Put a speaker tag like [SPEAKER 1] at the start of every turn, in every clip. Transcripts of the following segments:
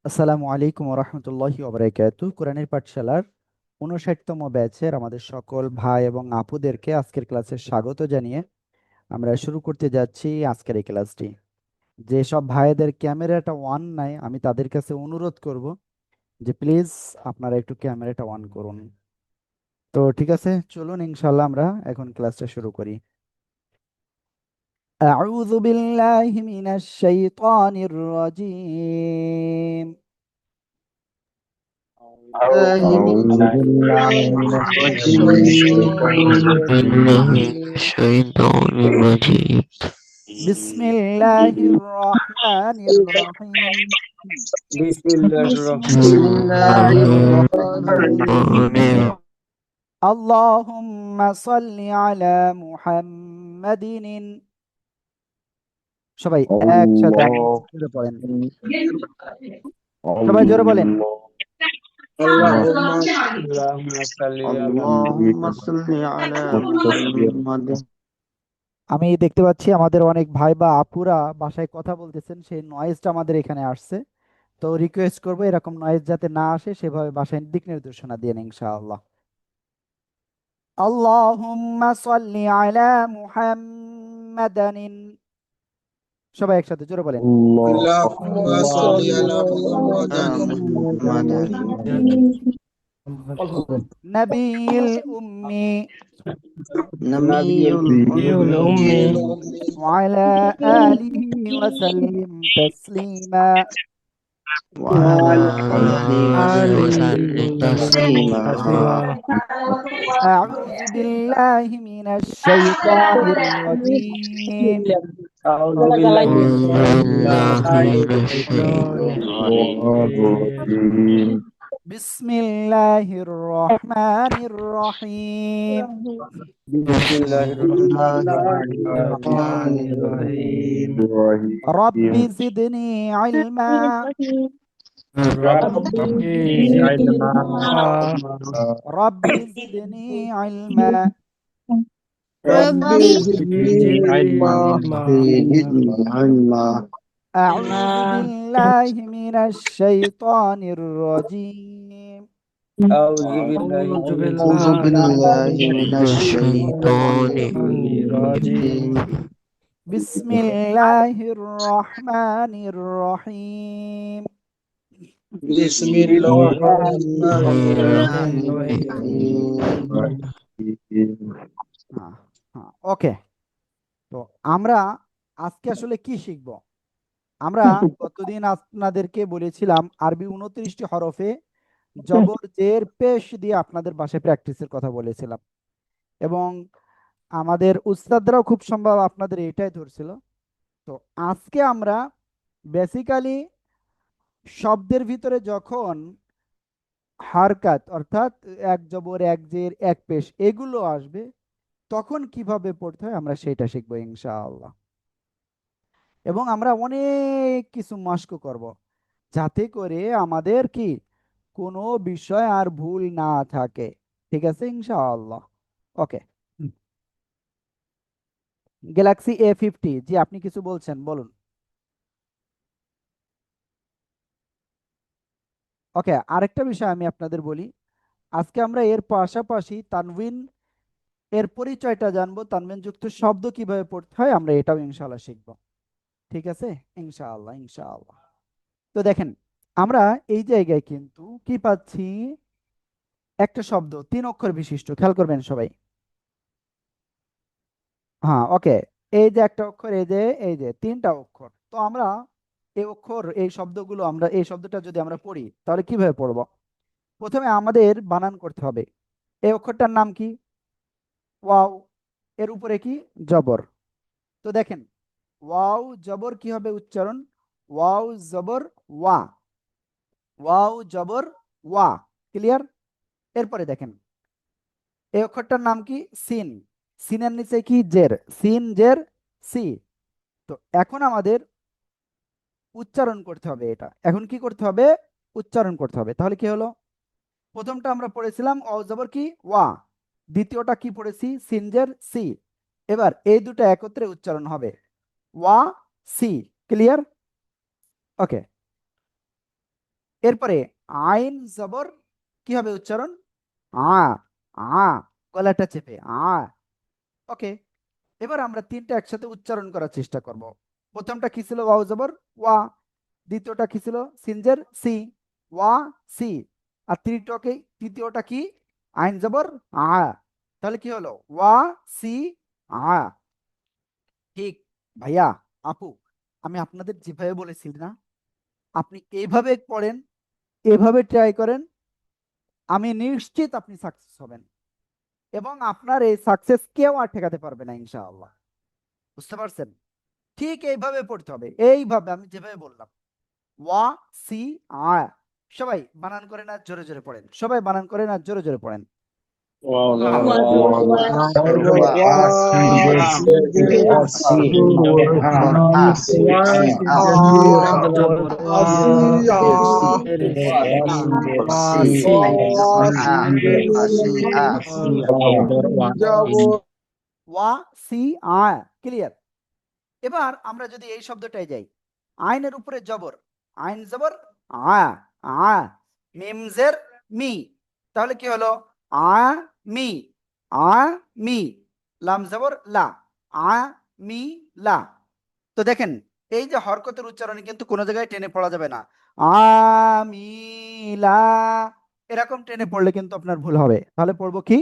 [SPEAKER 1] আসসালামু আলাইকুম রহমতুল্লাহি ওবরাকাতু। কোরআনের পাঠশালার ৫৯তম ব্যাচের আমাদের সকল ভাই এবং আপুদেরকে আজকের ক্লাসে স্বাগত জানিয়ে আমরা শুরু করতে যাচ্ছি আজকের এই ক্লাসটি। যেসব ভাইদের ক্যামেরাটা অন নাই, আমি তাদের কাছে অনুরোধ করব যে প্লিজ আপনারা একটু ক্যামেরাটা অন করুন। তো ঠিক আছে, চলুন ইনশাল্লাহ আমরা এখন ক্লাসটা শুরু করি। আউযু বিল্লাহি মিনাশ শাইতানির রাজীম।
[SPEAKER 2] أعوذ بالله من الشيطان الرجيم.
[SPEAKER 1] বিসমিল্লাহির রহমানির রহিম।
[SPEAKER 3] بسم الله
[SPEAKER 2] بسم
[SPEAKER 3] الرحمن
[SPEAKER 2] الله الرحمن الرحيم.
[SPEAKER 1] আল্লাহুম্মা সাল্লি আলা মুহাম্মাদিন। সবাই একসাথে
[SPEAKER 2] الله
[SPEAKER 1] জোরে পড়েন। সবাই জোরে বলেন।
[SPEAKER 3] اللهم اللهم صل على
[SPEAKER 2] اللهم صل على محمد.
[SPEAKER 1] আমি দেখতে পাচ্ছি আমাদের অনেক ভাই বা আপুরা বাসায় কথা বলতেছেন, সেই নয়েজটা আমাদের এখানে আসছে। তো রিকোয়েস্ট করবো এরকম নয়েজ যাতে না আসে সেভাবে বাসায় দিক নির্দেশনা দিয়ে নিন ইনশাআল্লাহ। আল্লাহুম্মা সাল্লি আলা মুহাম্মাদানিন। সবাই একসাথে জোরে বলেন।
[SPEAKER 3] اللهم صل على محمد
[SPEAKER 2] محمد
[SPEAKER 1] নবিয়্যিল উম্মি
[SPEAKER 2] نبي
[SPEAKER 3] نبي
[SPEAKER 2] الأمي
[SPEAKER 3] الأمي
[SPEAKER 1] وعلى آله وسلم تسليما.
[SPEAKER 2] وعلى آله وسلم تسليما.
[SPEAKER 3] تسليما.
[SPEAKER 1] أعوذ بالله من الشيطان الرجيم.
[SPEAKER 3] أعوذ بالله من الشيطان
[SPEAKER 2] الرجيم.
[SPEAKER 1] بسم الله الرحمن الرحيم.
[SPEAKER 3] بسم الله
[SPEAKER 2] بسم الله
[SPEAKER 3] الرحمن
[SPEAKER 2] الرحمن
[SPEAKER 3] الرحيم
[SPEAKER 1] رب
[SPEAKER 2] الرحيم.
[SPEAKER 1] زدني علما.
[SPEAKER 3] ربي علما
[SPEAKER 1] رب زدني علما.
[SPEAKER 3] ربي زدني علما
[SPEAKER 2] زدني علما.
[SPEAKER 1] أعوذ بالله من الشيطان الرجيم.
[SPEAKER 3] أعوذ بالله
[SPEAKER 2] أعوذ بالله من الشيطان الرجيم.
[SPEAKER 1] بسم الله الرحمن الرحيم.
[SPEAKER 3] بسم الله الرحمن
[SPEAKER 1] ওকে, তো আমরা আজকে আসলে কি শিখব? আমরা গতদিন আপনাদেরকে বলেছিলাম আরবি 29টি হরফে জবর জের পেশ দিয়ে আপনাদের বাসায় প্র্যাকটিসের কথা বলেছিলাম, এবং আমাদের উস্তাদরাও খুব সম্ভব আপনাদের এটাই ধরছিল। তো আজকে আমরা বেসিক্যালি শব্দের ভিতরে যখন হারকাত অর্থাৎ এক জবর এক জের এক পেশ এগুলো আসবে তখন কিভাবে পড়তে হয় আমরা সেটা শিখবো ইনশাআল্লাহ। এবং আমরা অনেক কিছু মস্ক করব যাতে করে আমাদের কি কোনো বিষয় আর ভুল না থাকে। ঠিক আছে ইনশাআল্লাহ। ওকে, গ্যালাক্সি A50, জি আপনি কিছু বলছেন, বলুন। ওকে, আরেকটা বিষয় আমি আপনাদের বলি, আজকে আমরা এর পাশাপাশি তানবিন এর পরিচয়টা জানবো, তানবিন যুক্ত শব্দ কিভাবে পড়তে হয় আমরা এটাও ইনশাআল্লাহ শিখবো। ঠিক আছে ইনশাআল্লাহ ইনশাআল্লাহ। তো দেখেন, আমরা এই জায়গায় কিন্তু কি পাচ্ছি, একটা শব্দ 3 অক্ষর বিশিষ্ট, খেয়াল করবেন সবাই। হ্যাঁ ওকে, এই যে একটা অক্ষর, এই যে 3টা অক্ষর। তো আমরা এই অক্ষর এই শব্দগুলো আমরা এই শব্দটা যদি আমরা পড়ি তাহলে কিভাবে পড়ব? প্রথমে আমাদের বানান করতে হবে। এই অক্ষরটার নাম কি? ওয়াও। এর উপরে কি? জবর। তো দেখেন, ওয়াও জবর কি হবে উচ্চারণ? ওয়াও জবর ওয়া। ওয়াও জবর ওয়া। ক্লিয়ার? এরপরে দেখেন, এই অক্ষরটার নাম কি? সিন। সিনের নিচে কি? জের। সিন জের সি। তো এখন আমাদের উচ্চারণ করতে হবে এটা। এখন কি করতে হবে? উচ্চারণ করতে হবে। তাহলে কি হলো? প্রথমটা আমরা পড়েছিলাম ওয়াও জবর কি? ওয়া। দ্বিতীয়টা কি পড়েছি? সিন জের সি। এবার এই দুটো একত্রে উচ্চারণ হবে ওয়া সি। ক্লিয়ার? ওকে, এরপরে আইন জবর কি হবে উচ্চারণ? আ, আ, গলাটা চেপে আ। ওকে, এবার আমরা তিনটা একসাথে উচ্চারণ করার চেষ্টা করব। প্রথমটা কি ছিল? ওয়াও জবর ওয়া। দ্বিতীয়টা কি ছিল? সিনজের সি, ওয়া সি। আর তৃতীয়টা কি? আইন জবর আ। তাহলে কি হলো? ওয়া সি আ। ঠিক ভাইয়া, আপু, আমি আপনাদের যেভাবে বলেছি না, আপনি এইভাবে পড়েন, এভাবে ট্রাই করেন, আমি নিশ্চিত আপনি সাকসেস হবেন, এবং আপনার এই সাকসেস কেউ আর ঠেকাতে পারবে না ইনশাআল্লাহ। বুঝতে পারছেন? ঠিক এইভাবে পড়তে হবে, এইভাবে আমি যেভাবে বললাম, ওয়া সি আ। সবাই বানান করেন আর জোরে জোরে পড়েন, সবাই বানান করেন আর জোরে জোরে পড়েন।
[SPEAKER 3] Wow, wow,
[SPEAKER 2] wa
[SPEAKER 3] wow.
[SPEAKER 1] ওয়া সি আ, ক্লিয়ার? এবার আমরা যদি এই শব্দটায় যাই, আইনের উপরে জবর, আইন জবর আ, আ, মিম জের মি। তাহলে কি হলো? আ মি, আ মি। লাম জবর লা, আ মি লা। তো দেখেন, এই যে হরকতের উচ্চারণে কিন্তু কোনো জায়গায় টেনে পড়া যাবে না। আমিলা, এরকম টেনে পড়লে কিন্তু আপনার ভুল হবে। তাহলে পড়বো কি?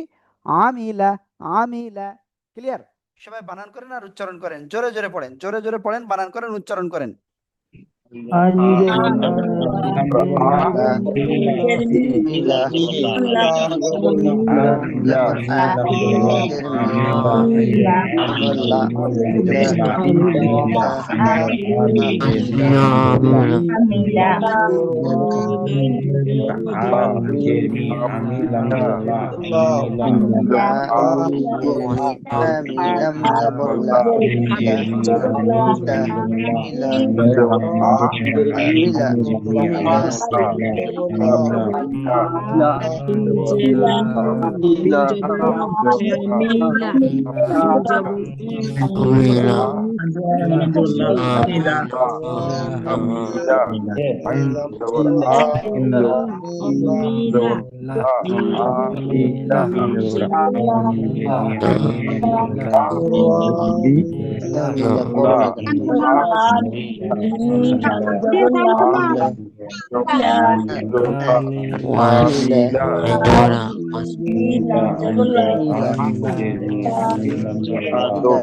[SPEAKER 1] আমিলা, আমিলা। ক্লিয়ার? সবাই বানান করেন আর উচ্চারণ করেন, জোরে জোরে পড়েন, জোরে জোরে পড়েন, বানান করেন, উচ্চারণ করেন।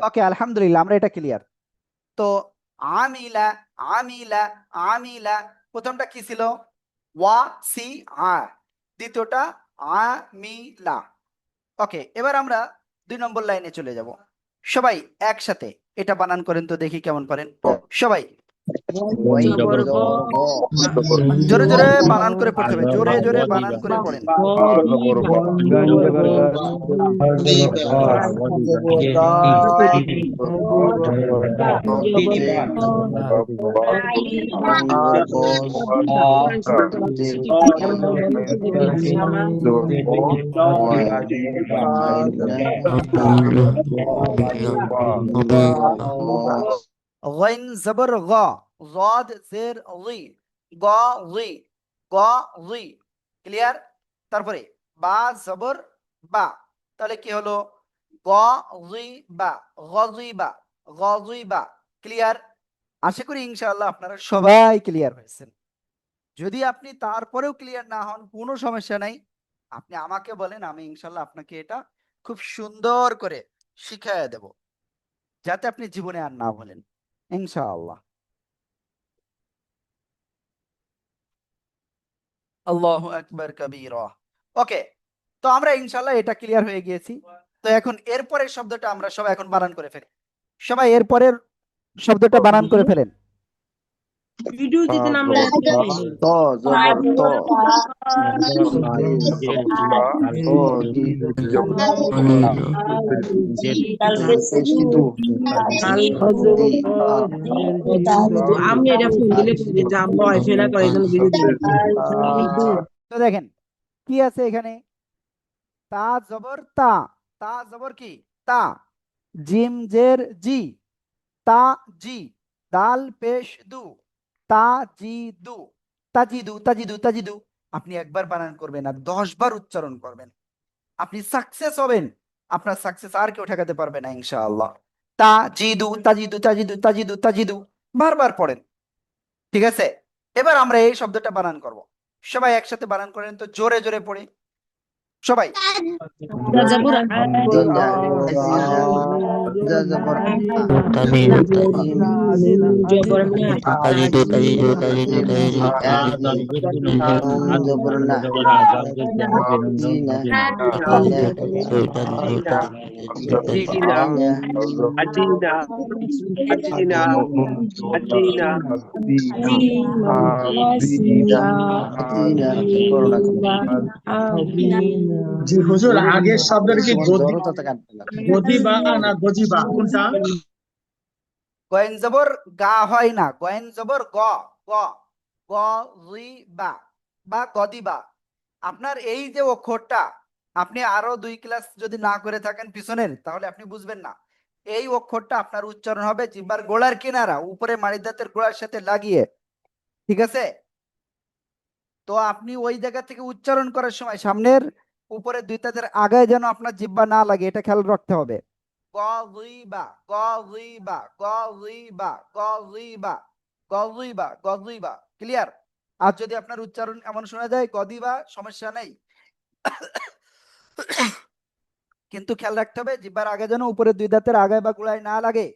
[SPEAKER 1] ওকে, আলহামদুলিল্লাহ, আমরা এটা ক্লিয়ার। তো আমিলা, আমিলা, আমিলা, প্রথমটা কি ছিল? ওয়া সি আ। দ্বিতীয়টা আমিলা। ওকে, এবার আমরা 2 নম্বর লাইনে চলে যাব। সবাই একসাথে এটা বানান করেন তো দেখি কেমন পারেন। সবাই জোরে জোরে বানান করে পড়তে হবে, জোরে জোরে বানান করে পড়েন। গইন জবর গ, জদ জের লি, গ লি, গ লি। ক্লিয়ার? তারপরে বা জবর বা। তাহলে কি হলো? গ লি বা, গজিবা, গজিবা। ক্লিয়ার? আশা করি ইনশাআল্লাহ আপনারা সবাই ক্লিয়ার হয়েছেন। যদি আপনি তারপরেও ক্লিয়ার না হন, কোনো সমস্যা নাই, আপনি আমাকে বলেন, আমি ইনশাআল্লাহ আপনাকে এটা খুব সুন্দর করে শিখাইয়া দেব, যাতে আপনি জীবনে আর না বলেন ইনশাআল্লাহ। আল্লাহু আকবার কাবীরা। ওকে, তো আমরা ইনশাআল্লাহ এটা ক্লিয়ার হয়ে গিয়েছি। তো এখন এরপরের শব্দটা আমরা সবাই এখন বানান করে ফেলি। সবাই এরপরের শব্দটা বানান করে ফেলেন।
[SPEAKER 4] ভিডিও দিতে নামলে
[SPEAKER 2] to জবর to ও দি পেশি দু দি
[SPEAKER 4] আমি এটা ফোন দিলে বলবি যে আম্মা ওয়াইফাই না করে এই জন্য ভিডিও দিই
[SPEAKER 1] তো দেখেন কি আছে এখানে? তা জবর তা, তা জবর কি? তা। জিম জের জি, তা জি। দাল পেশ দু, তা জি দু। তাজিদু তাজিদু তাজিদু। আপনি একবার বানান করবেন আর 10 বার উচ্চারণ করবেন, আপনি সাকসেস হবেন। আপনার সাকসেস আর কেউ ঠেকাতে পারবে না ইনশাআল্লাহ। তাজিদু তাজিদু তাজিদু তাজিদু তাজিদু, বারবার পড়েন। ঠিক আছে, এবার আমরা এই শব্দটা বানান করব। সবাই একসাথে বানান করেন তো, জোরে জোরে পড়ি সবাই।
[SPEAKER 4] জবর
[SPEAKER 2] আজিনা আজিনা জা জবর আ
[SPEAKER 5] তাজিদু
[SPEAKER 2] আজিনা
[SPEAKER 4] জবর না
[SPEAKER 5] তাজিদু তাজিদু তাজিদু তাজিদু
[SPEAKER 2] নুন জবর না জিনা
[SPEAKER 5] তাজিদু
[SPEAKER 2] জিনা
[SPEAKER 5] তাজিদু তাজিদু
[SPEAKER 3] Adina, Adina, Adina, Adina,
[SPEAKER 2] আজিনা করোনা
[SPEAKER 6] জি হুজুর, আগের শব্দটা কি
[SPEAKER 2] জড়তা কাটবে না।
[SPEAKER 6] গদিবা না গজিবা কোনটা?
[SPEAKER 1] গয়েন জবর গা হয় না, গয়েন জবর গ, গ গ রি বা গদিবা। আপনার এই যে অক্ষরটা, আপনি আরো 2 ক্লাস যদি না করে থাকেন পিছনের, তাহলে আপনি বুঝবেন না। এই অক্ষরটা আপনার উচ্চারণ হবে জিহ্বার গোড়ার কিনারা উপরে মাড়িদাতের গোড়ার সাথে লাগিয়ে। ঠিক আছে, তো আপনি ওই জায়গা থেকে উচ্চারণ করার সময় সামনের উপরে 2 দাঁতের আগায় যেন আপনার জিহ্বা না লাগে, এটা খেয়াল রাখতে হবে। গযিবা গযিবা গযিবা গযিবা গযিবা গযিবা, ক্লিয়ার? আর যদি আপনার উচ্চারণ এমন শোনা যায় গদিবা, সমস্যা নেই, কিন্তু খেয়াল রাখতে হবে জিহ্বার আগে যেন উপরে 2 দাঁতের আগায় বা গোড়ায় না লাগে।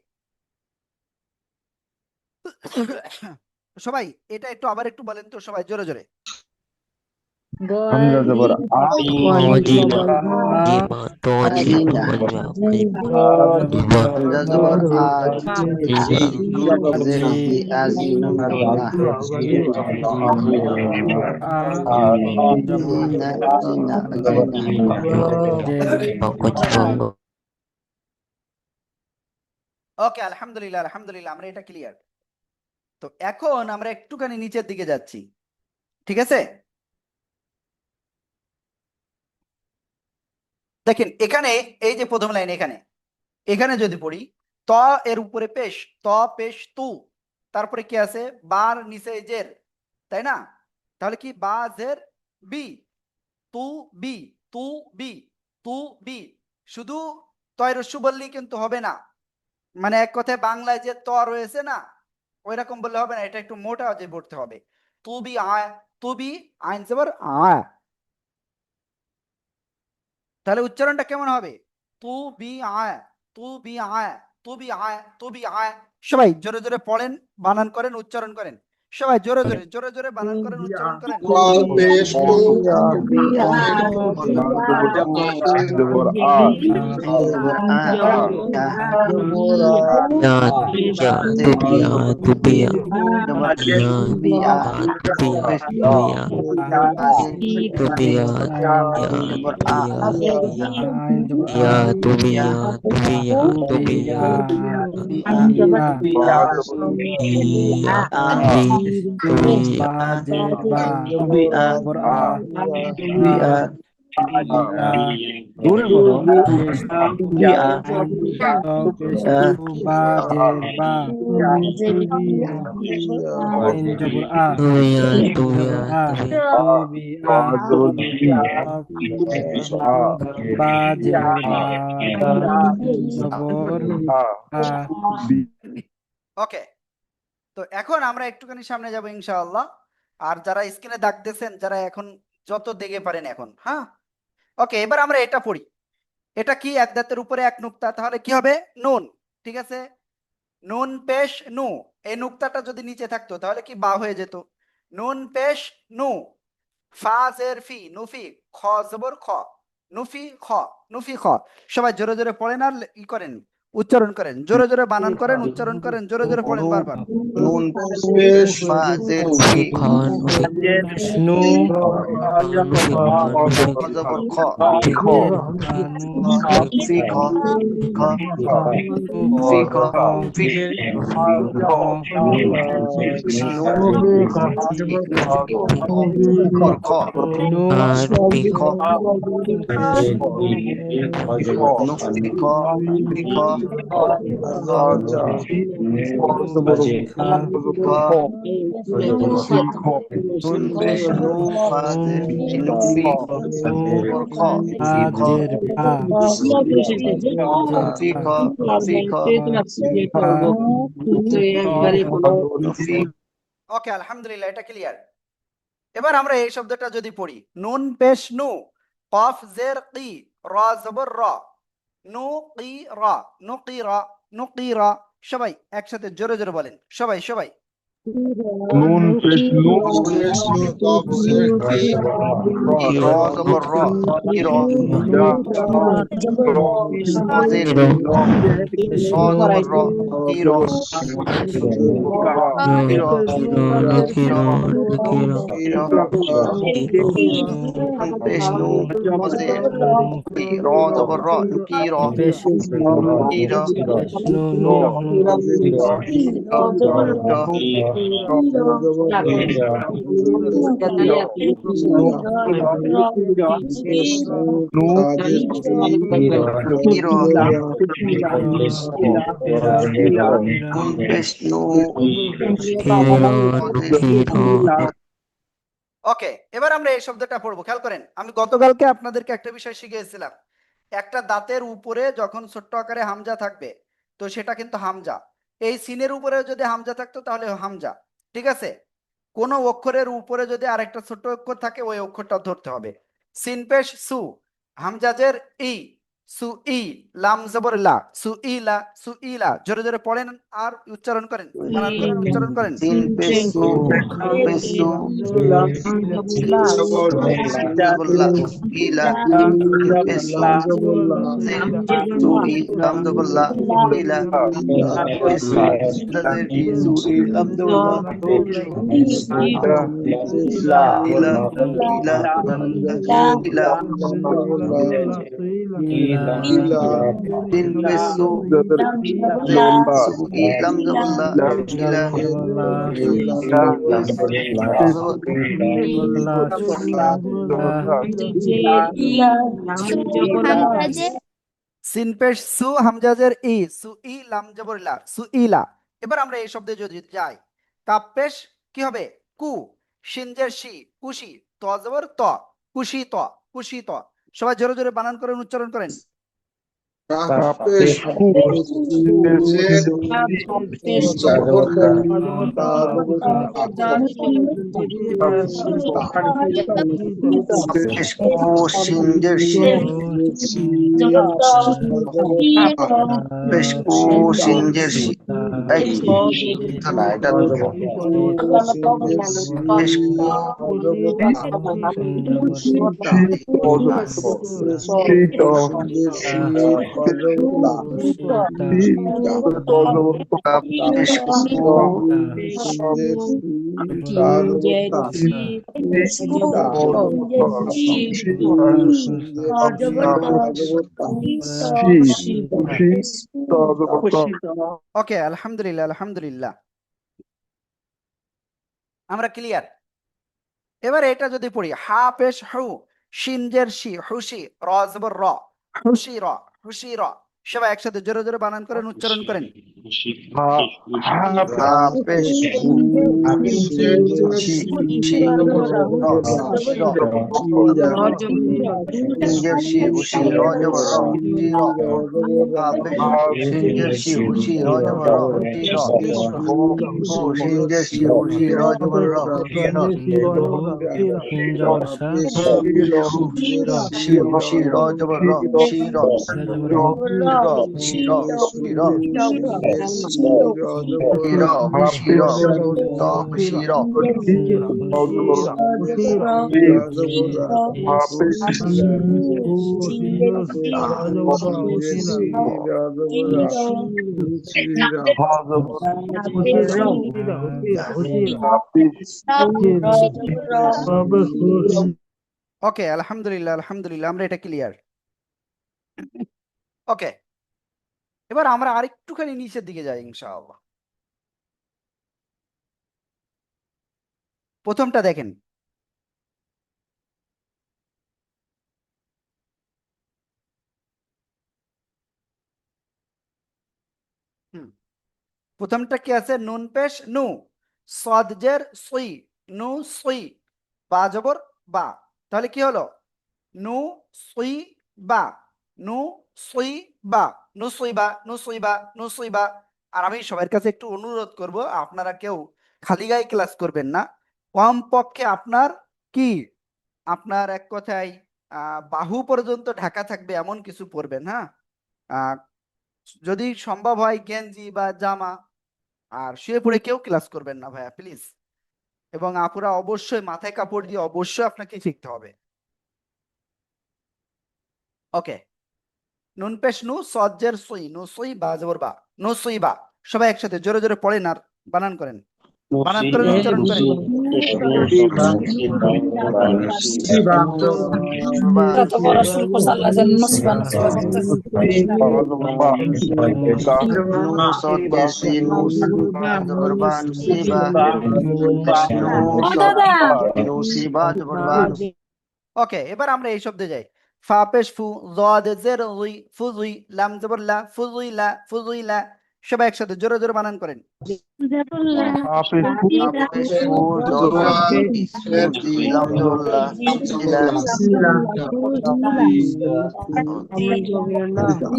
[SPEAKER 1] সবাই এটা একটু আবার একটু বলেন তো সবাই জোরে জোরে।
[SPEAKER 2] হামজা জবর আ
[SPEAKER 5] তাজিমা জিমা তাজিমা
[SPEAKER 2] হামজা জবর আ জের জি আজি নুন জবর না জিনা জিনা জিনা
[SPEAKER 1] ওকে, আলহামদুলিল্লাহ আলহামদুলিল্লাহ, আমরা এটা ক্লিয়ার। তো এখন আমরা একটুখানি নিচের দিকে যাচ্ছি। ঠিক আছে, দেখেন এখানে এই যে প্রথম লাইন, এখানে যদি পড়ি ত এর উপরে পেশ, ত পেশ তু, তারপরে কি আছে বার নিচে জের, তাই না? তাহলে কি বা জের বি, তু বি তু বি তু বি। শুধু তয়রস্যু বললেই কিন্তু হবে না, মানে এক কথায় বাংলায় যে ত রয়েছে না, ওই রকম বললে হবে না, এটা একটু মোটা যে পড়তে হবে। তু বি আয়, তু বি আইন জবর আয়। তাহলে উচ্চারণটা কেমন হবে? তু বি আয়, তু বি আয়, তু বি আয়, তু বি আয়। সবাই জোরে জোরে পড়েন, বানান করেন, উচ্চারণ করেন। সবাই জোরে জোরে জোরে জোরে বানান করেন, উচ্চারণ করেন।
[SPEAKER 5] তুবিয়া
[SPEAKER 3] দূরে বলো
[SPEAKER 1] ওকে, তো এখন আমরা একটুখানি সামনে যাব ইনশাআল্লাহ। আর যারা স্ক্রিনে দাগ দিয়েছেন, যারা এখন যত দেখে পারেন এখন, হ্যাঁ ওকে, এবার আমরা এটা পড়ি। এটা কি এক দাঁতের উপরে এক নুক্তা, তাহলে কি হবে নুন। ঠিক আছে, নুন পেশ নু, এই নুক্তাটা যদি নিচে থাকতো তাহলে কি বা হয়ে যেত। নুন পেশ নু, ফা জের ফি নুফি, খ জবর খ, নুফি খ, নুফি খ। সবাই জোরে জোরে পড়েন আর ই করেন, উচ্চারণ করেন, জোরে জোরে বানান করেন, উচ্চারণ করেন, জোরে জোরে পড়েন বারবার।
[SPEAKER 2] নুন পেশ ফা জের ফি
[SPEAKER 3] নু
[SPEAKER 2] জবর খ ফি খ খ ফি খ ফি খ ফি খ নুফি খ ফি খ নুন পেশ নু ফাজের শিনু ফি ওর খ ফি খ ফি খ ফি খ নু ফি
[SPEAKER 1] ওকে, আলহামদুলিল্লাহ, এটা ক্লিয়ার। এবার আমরা এই শব্দটা যদি পড়ি, নুন পেশ নু, কফ জের কি, রা জবর র, নু কি রা, নু কি রা, নু কি রা। সবাই একসাথে জোরে জোরে বলেন, সবাই সবাই।
[SPEAKER 7] নুন পেশ নু
[SPEAKER 2] কফ জের কি র জবর র কি র ফাজের র জবর র কি র কি র কি র পেশ নু ফাজের কি র জবর র কি র কি র
[SPEAKER 1] ওকে, এবার আমরা এই শব্দটা পড়বো, খেয়াল করেন। আমি গতকালকে আপনাদেরকে একটা বিষয় শিখিয়েছিলাম, একটা দাঁতের উপরে যখন ছোট্ট আকারে হামজা থাকবে তো সেটা কিন্তু হামজা। এই সিনের উপরে যদি হামজা থাকতো তাহলে হামজা, ঠিক আছে। কোন অক্ষরের উপরে যদি আরেকটা ছোট্ট অক্ষর থাকে ওই অক্ষরটা ধরতে হবে। সিন পেশ সু, হামজাজের ই, সু ই, লাম জবর লা, সু ই লা, সু ই লা। জোরে জোরে পড়েন আর উচ্চারণ করেন, বানান করেন, উচ্চারণ করেন।
[SPEAKER 2] সিন পেশু পেশু জাবুল্লাহ ইলা পেশু জু ই আলহামদুলিল্লাহ ইলা পেশু তাদের কি জু ই আলহামদুলিল্লাহ ইলা ইলা ইলা সিন পেশু জু ই আলহামদুলিল্লাহ ইলা
[SPEAKER 1] সিন পেশ সু, হামজাজের ই, সু ই, লাম জবর লা, সু ইলা। এবার আমরা এই শব্দে যদি যাই, কাপ পেশ কি হবে কু, শিনজের শি, কুশি, ত জবর ত, কুশি ত, কুশি ত। সবাই জোরে জোরে বানান করেন, উচ্চারণ করেন।
[SPEAKER 2] শিনজের শি পেশকু শিনজের শি না এটা
[SPEAKER 1] ওকে, আলহামদুলিল্লাহ, আলহামদুলিল্লাহ, আমরা ক্লিয়ার। এবার এটা যদি পড়ি, হা পেশ হু, শিনজের শি, হুশি, র জবর র, হুশি র, হুশি র। সবাই একসাথে জোরে জোরে বানান করেন, উচ্চারণ করেন। ওকে, আলহামদুলিল্লাহ, আলহামদুলিল্লাহ, আমরা এটা ক্লিয়ার। ওকে, এবার আমরা আরেকটুখানি নিচের দিকে যাই ইনশাআল্লাহ। প্রথমটা দেখেন, প্রথমটা কি আছে? নুন পেশ নু, সদ জের সুই, নু সুই, বা জবর বা। তাহলে কি হলো? নু সুই বা, নু সুই বা, নু সুই বা, নু সুই বা, নু সুই বা। আর আমি সবার কাছে একটু অনুরোধ করব, আপনারা কেউ খালি গায়ে ক্লাস করবেন না। কমপক্ষে আপনার কি, আপনার এক কথায় বাহু পর্যন্ত ঢাকা থাকবে এমন কিছু পরবেন, হ্যাঁ। আহ, যদি সম্ভব হয় গেঞ্জি বা জামা। আর শুয়ে পড়ে কেউ ক্লাস করবেন না ভাইয়া প্লিজ। এবং আপুরা অবশ্যই মাথায় কাপড় দিয়ে অবশ্যই আপনাকে শিখতে হবে। ওকে, নুন পেশ নু, সজ্জের সুই, নু সুই বা জবর বা, নু সুই বা। সবাই একসাথে জোরে জোরে পড়েন আর বানান করেন, বানান করেন, উচ্চারণ করেন।
[SPEAKER 6] শিবা
[SPEAKER 4] যত বড় শুরু করছে আল্লাহ যেন নসিবা নসিবা করতেছে।
[SPEAKER 2] নু সদ জের সি, নু বা জবর বা, নুসিবা, নু
[SPEAKER 4] ও
[SPEAKER 2] সদ
[SPEAKER 4] দাদা
[SPEAKER 2] নুসিবা জবর বা,
[SPEAKER 1] ওকে, এবার আমরা এই শব্দে যাই। ফা পেশ ফু, যদ জের উই, ফুজুই, লাম জবর লা, ফুজুইলা, ফুজুইলা। সবাই একসাথে জোরে জোরে বানান করেন।
[SPEAKER 2] পেশ ফু, জদ ফুজি, লাম জবর লা, ফুজিলা,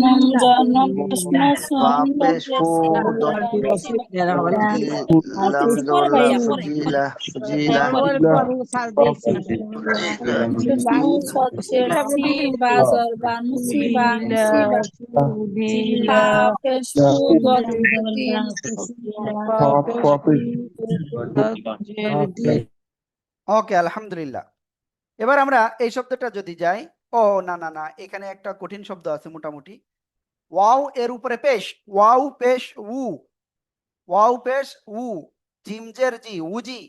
[SPEAKER 4] নম জনম প্রশ্ন
[SPEAKER 2] ফা
[SPEAKER 4] সন
[SPEAKER 2] পেশ ফু, জদ ফুজি, লাম জবর লা,
[SPEAKER 4] ভাইয়া পরে
[SPEAKER 2] ফুজিলা, ফুজিলা,
[SPEAKER 4] পরে
[SPEAKER 2] ফুজিলা,
[SPEAKER 4] নু সজ্জের সি বাজর বা নুসিবা নুসিবা পা পেশু গতি
[SPEAKER 1] ওকে, আলহামদুলিল্লাহ। এবার আমরা এই শব্দটা যদি যাই, ও না না না, এখানে একটা কঠিন শব্দ আছে মোটামুটি। ওয়াও এর উপরে পেশ, ওয়াও পেশ উ, ওয়াও পেশ উ, জিমজের জি, উজি,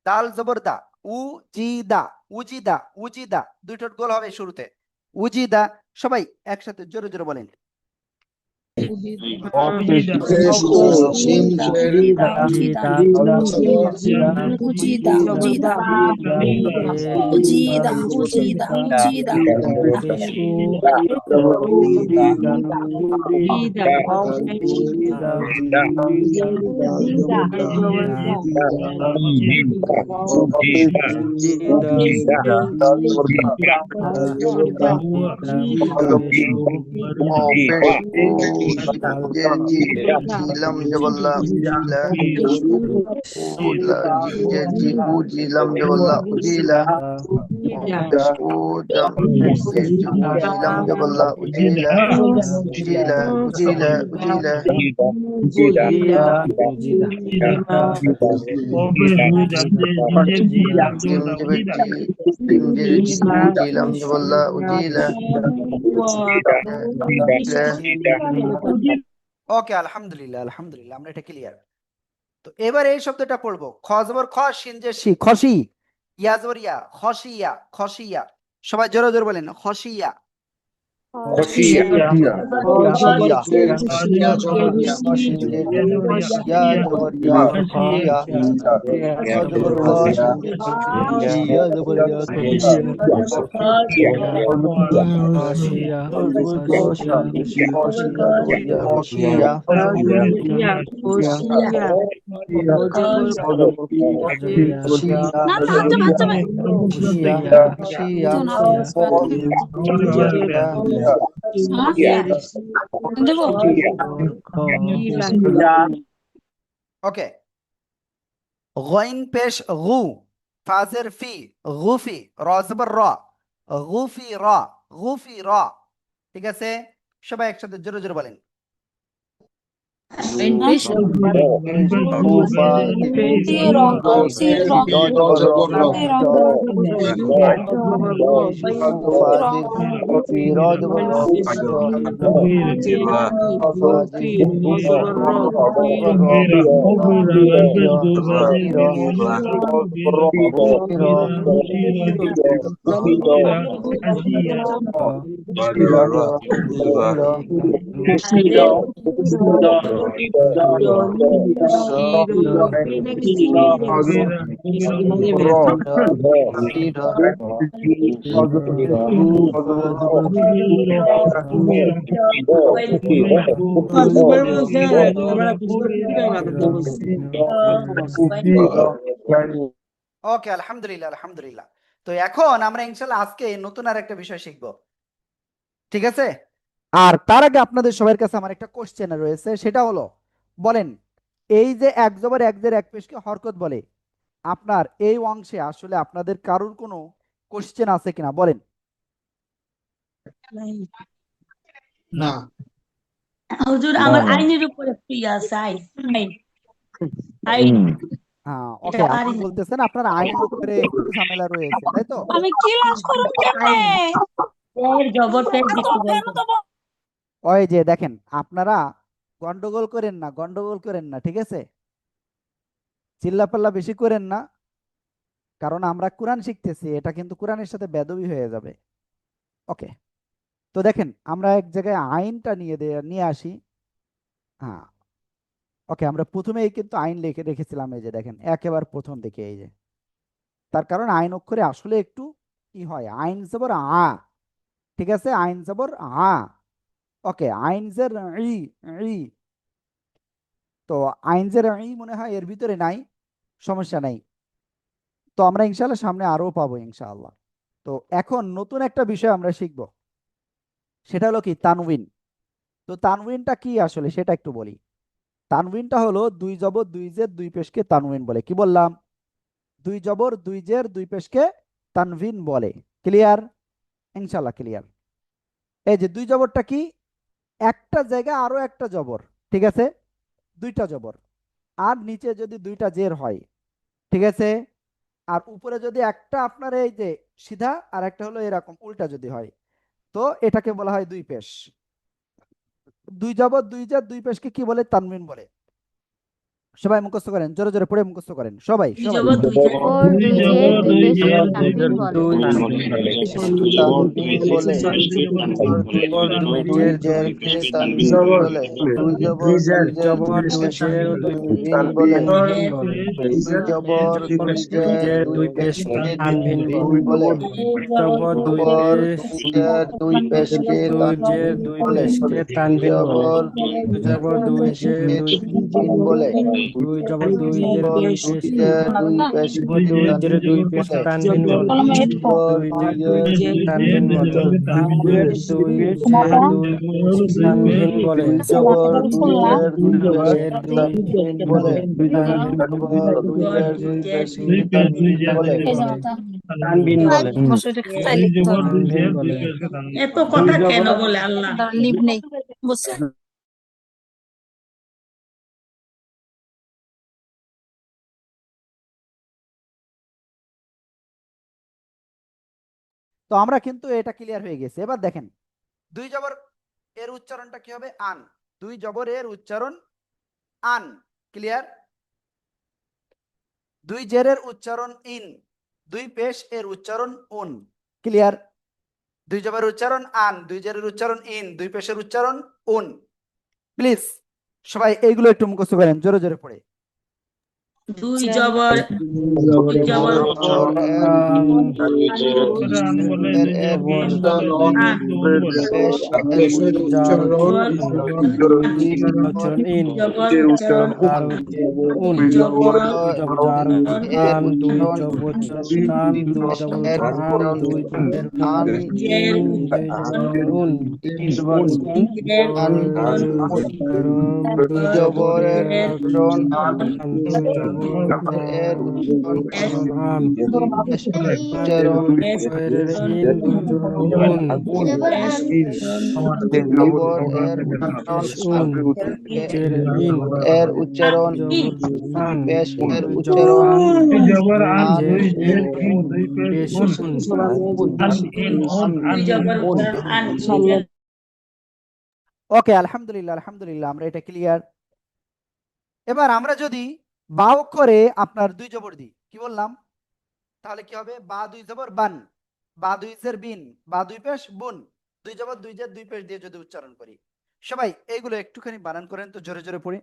[SPEAKER 1] দাল জবর দা, উ জি দা, উজি দা, উজি দা। দুই ঠোঁট গোল হবে শুরুতে, উজি দা। সবাই একসাথে জোরে জোরে বলেন।
[SPEAKER 4] উজিদা উজিদা উজিদা উজিদা উজিদা
[SPEAKER 2] ওয়াও পেশ উ, জিমজের জি, জিলাম জবর লা, উজিলা, উলা, জিমজের জি, উজিলাম জবর লা, উজিলা, ওয়াও পেশ উ, জামজের জি, উজিলাম জবর লা, উজিলা, উজিলা, উজিলা, উজিলা, জিম জবর জি, জিমজের জি, উজিলাম জবর লা, উজিলা,
[SPEAKER 1] ওকে, আলহামদুলিল্লাহ আলহামদুলিল্লাহ, আমরা এটা ক্লিয়ার। তো এবার এই শব্দটা পড়বো। খ জবর খ, শিন জের শি, খসি, ইয়া জবর ইয়া, খসিয়া, খসিয়া। সবাই জোরে জোরে বলেন, খসিয়া।
[SPEAKER 2] খসিয়া, খসিয়া, খসিয়া জবর ইয়া, শিনজের ইয়া জবর ইয়া, খসিয়া, খ জবর খ, শিনজের ইয়া জবর ইয়া, খসিয়া, খ জবর খ, শিনজের খসিয়া জবর ইয়া, খসিয়া, খসিয়া,
[SPEAKER 4] না না আচ্ছা আচ্ছা ভাই
[SPEAKER 2] খসিয়া, খসিয়া,
[SPEAKER 4] তো না
[SPEAKER 2] খসিয়া,
[SPEAKER 4] দেবো
[SPEAKER 1] ওকে, গইন পেশ গু, ফাজের ফি, গুফি, র জবর র, গুফি র, গুফি র। ঠিক আছে, সবাই একসাথে জোরে জোরে বলেন।
[SPEAKER 2] কুফা,
[SPEAKER 4] সিরং সিরং সিরং
[SPEAKER 2] কুফা, ফিরোজ বর্র,
[SPEAKER 1] ওকে, আলহামদুলিল্লাহ আলহামদুলিল্লাহ। তো এখন আমরা ইনশাল্লাহ আজকে নতুন আর একটা বিষয় শিখবো, ঠিক আছে? আর তার আগে আপনাদের সবার কাছে আমার একটা কোশ্চেন রয়েছে, সেটা হলো বলেন, এই যে এক জবর এক জের এক পেশকে হরকত বলে, আপনার এই অংশে আসলে আপনাদের কারোর কোনো কোশ্চেন আছে কিনা বলেন।
[SPEAKER 6] না
[SPEAKER 4] হুজুর আমার আইনের উপরে ফ্রি আছে আইন আইন আইন
[SPEAKER 1] হ্যাঁ,
[SPEAKER 4] এটা
[SPEAKER 1] ওকে, আপনি
[SPEAKER 4] পারি না।
[SPEAKER 1] বলতেছেন আপনার আইন অক্ষরে একটু ঝামেলা রয়েছে, তাই তো?
[SPEAKER 4] আমি ক্লাস করব কেমনে? এর জবর পেশ দিতে বলবো।
[SPEAKER 1] ওই যে দেখেন, আপনারা গন্ডগোল করেন না, গন্ডগোল করেন না, ঠিক আছে? চিল্লাপাল্লা বেশি করেন না, কারণ আমরা কোরআন শিখতেছি, এটা কিন্তু কোরআনের সাথে বেদবি হয়ে যাবে। ওকে, তো দেখেন আমরা এক জায়গায় আইনটা নিয়ে আসি। হ্যাঁ, ওকে, আমরা প্রথমেই কিন্তু আইন লিখে রেখেছিলাম, এই যে দেখেন একেবারে প্রথম দিকে, এই যে তার কারণ আইন অক্ষরে আসলে একটু কি হয়, আইন জবর আ, ঠিক আছে, আইন জবর আ। ওকে, আইন জের ই, ই, তো আইন জের ই মনে হয় এর ভিতরে নাই, সমস্যা নাই। তো আমরা ইনশাআল্লাহ সামনে আরো পাবো ইনশাআল্লাহ। তো এখন নতুন একটা বিষয় আমরা শিখব, সেটা হলো কি তানউইন। তো তানউইনটা কি আসলে সেটা একটু বলি। তানউইনটা হলো দুই জবর দুই জের দুই পেশকে তানউইন বলে। কি বললাম? দুই জবর দুই জের দুই পেশকে তানভিন বলে। ক্লিয়ার? ইনশাআল্লাহ ক্লিয়ার। এই যে দুই জবরটা কি, একটা জায়গায় আরো একটা জবর, ঠিক আছে, দুইটা জবর, আর নিচে যদি দুইটা জের হয়, ঠিক আছে, আর উপরে যদি একটা আপনার এই যে সিধা আর একটা হলো এরকম উল্টা যদি হয়, তো এটাকে বলা হয় দুই পেশ। দুই জবর দুই জের দুই পেশকে কি বলে? তানবিন বলে। সবাই মুখস্থ করেন, জোরে জোরে পড়ে মুখস্থ করেন, সবাই
[SPEAKER 4] দুই
[SPEAKER 1] সবাই।
[SPEAKER 4] জবর দুই জের
[SPEAKER 8] ওর দুই জের দুই পেশকে তানভিন বলে।
[SPEAKER 2] তানবিন বলে। জবর দুই দুই জের কে তানবিন বলে। দুই জবর দুই জের দুই পেশকে তানবিন বলে। দুই জবর দুই জের দুই পেশকে তানবিন বলে। দুই জবর দুই জের দুই পেশকে তানবিন বলে। দুই জবর দুই জের দুই পেশকে তানবিন বলে। দুই জবর দুই জের দুই পেশকে তানবিন বলে। দুই জবর দুই জের দুই জবর দুই জের দুই পেশকে তানবিন বলে। জবর দুই জের দুই পেশকে তানবিন বলে।
[SPEAKER 4] এত কথা কেন বলে আল্লাহ? লিভ নেই বুঝছেন?
[SPEAKER 1] তো আমরা কিন্তু এটা ক্লিয়ার হয়ে গেছে। এবার দেখেন দুই জবর এর উচ্চারণটা কি হবে? আন। দুই জবর এর উচ্চারণ আন। ক্লিয়ার? দুই জেরের উচ্চারণ ইন। দুই পেশ এর উচ্চারণ উন। ক্লিয়ার? দুই জবরের উচ্চারণ আন, দুই জেরের উচ্চারণ ইন, দুই পেশের উচ্চারণ উন। প্লিজ সবাই এইগুলো একটু মুখস্থ করেন জোরে জোরে পড়ে।
[SPEAKER 4] দুই জবর দুই জবর
[SPEAKER 2] জবর এর উচ্চারণ
[SPEAKER 4] আন
[SPEAKER 2] পেশ এর উচ্চারণ
[SPEAKER 4] জবর উচ্চারণ
[SPEAKER 2] উন।
[SPEAKER 4] জবর
[SPEAKER 2] এর উচ্চারণ পেশ এর উচ্চারণ আন।
[SPEAKER 4] জের উচ্চারণ জের
[SPEAKER 2] আন। দুই জবর এর
[SPEAKER 4] এর
[SPEAKER 2] উচ্চারণ আন। এর উচ্চারণ
[SPEAKER 4] পেশ
[SPEAKER 2] পেশ এর উচ্চারণ
[SPEAKER 4] পেশ
[SPEAKER 2] উন।
[SPEAKER 4] পেশ
[SPEAKER 2] জবর এর উচ্চারণ আন। এর উচ্চারণ পেশ এর উচ্চারণ আন।
[SPEAKER 4] দুই জবর উচ্চারণ আন
[SPEAKER 1] ওকে, আলহামদুলিল্লাহ আলহামদুলিল্লাহ, আমরা এটা ক্লিয়ার। এবার আমরা যদি বা অক্ষরে আপনার দুই জবর দিই, কি বললাম? তাহলে কি হবে? বা দুই জবর বান, বা দুই জের বিন, বা দুই পেশ বুন, দুই জবর দুই জের দুই পেশ দিয়ে যদি উচ্চারণ করি, সবাই এইগুলো একটুখানি বানান করেন তো, জোরে জোরে পড়ি।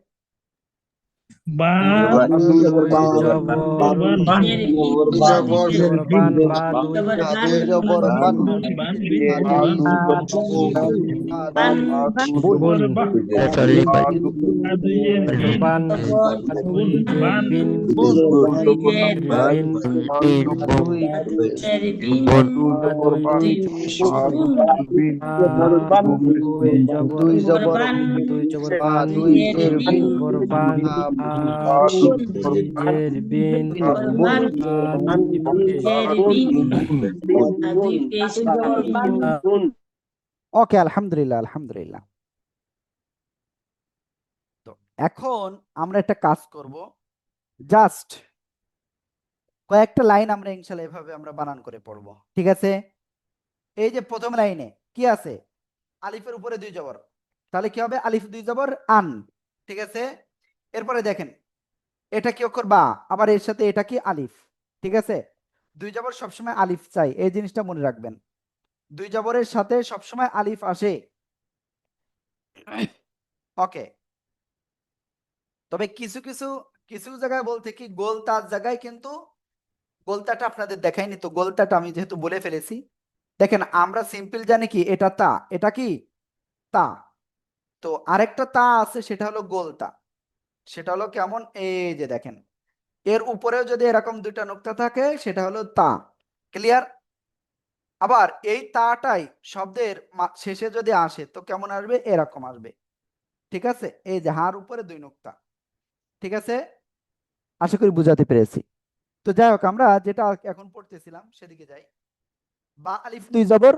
[SPEAKER 5] Totally by
[SPEAKER 2] দুই জবর বা দুই জের বিন
[SPEAKER 1] ওকে, আলহামদুলিল্লাহ আলহামদুলিল্লাহ। তো এখন আমরা একটা কাজ করব, জাস্ট কয়েকটা লাইন আমরা ইনশাআল্লাহ এভাবে আমরা বানান করে পড়ব, ঠিক আছে? এই যে প্রথম লাইনে কি আছে, আলিফের উপরে দুই জবর, তাহলে কি হবে, আলিফ দুই জবর আন, ঠিক আছে? এরপরে দেখেন এটা কি অক্ষর বা, আবার এর সাথে এটা কি আলিফ, ঠিক আছে? দুই জবর সবসময় আলিফ চাই, এই জিনিসটা মনে রাখবেন, দুই জবরের সাথে সবসময় আলিফ আসে। ওকে, তবে কিছু কিছু কিছু জায়গায় বলতে কি গোলতার জায়গায় কিন্তু গোলতাটা আপনাদের দেখাইনি, তো গোলতাটা আমি যেহেতু বলে ফেলেছি, দেখেন আমরা সিম্পল জানি কি এটা তা, এটা কি তা, তো আরেকটা তা আছে সেটা হলো গোলতা, সেটা হলো কেমন, এই যে দেখেন এর উপরেও যদি এরকম দুইটা নোক্তা থাকে সেটা হলো তা, ক্লিয়ার? আবার এই তাটাই শব্দের শেষে যদি আসে তো কেমন আসবে, এরকম আসবে, ঠিক আছে? এই যে হার উপরে দুই নোক্তা, ঠিক আছে? আশা করি বুঝাতে পেরেছি। তো যাই হোক, আমরা যেটা এখন পড়তেছিলাম সেদিকে যাই। বা আলিফ দুই জবর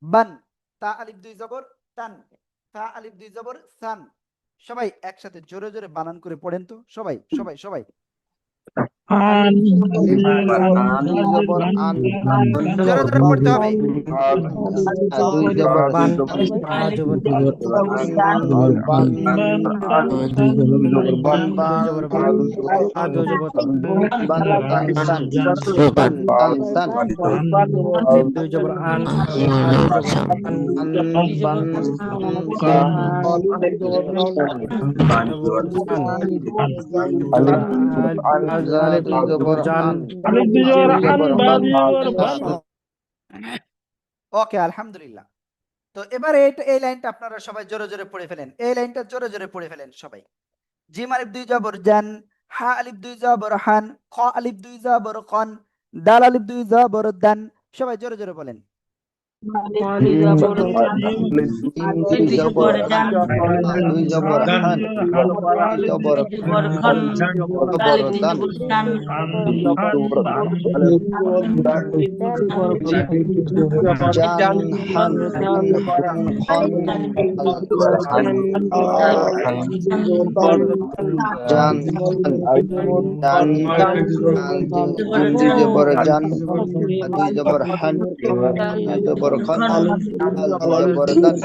[SPEAKER 1] বান, তা আলিফ দুই জবর তান, তা আলিফ দুই জবর সান। সবাই একসাথে জোরে জোরে বানান করে পড়েন তো, সবাই সবাই সবাই।
[SPEAKER 2] দুই জবর আন,
[SPEAKER 1] জোরে জোরে পড়তে হবে।
[SPEAKER 2] দুই জবর বান,
[SPEAKER 1] ওকে, আলহামদুলিল্লাহ। তো এবার এই লাইনটা আপনারা সবাই জোরে জোরে পড়ে ফেলেন, এই লাইনটা জোরে জোরে পড়ে ফেলেন সবাই। জিম আলিফ দুই জবর জান, হা আলিফ দুই জবর হান, খ আলিফ দুই জবর খন, দাল আলিফ দুই জবর দান। সবাই জোরে জোরে বলেন।
[SPEAKER 2] দুই জবর আন, দুই জবর হান, জবর খন, জবর দান, জান হান খন, জান হান, দুই জবর জান, দুই জবর হান, জবর খন, জবর দান, দাল,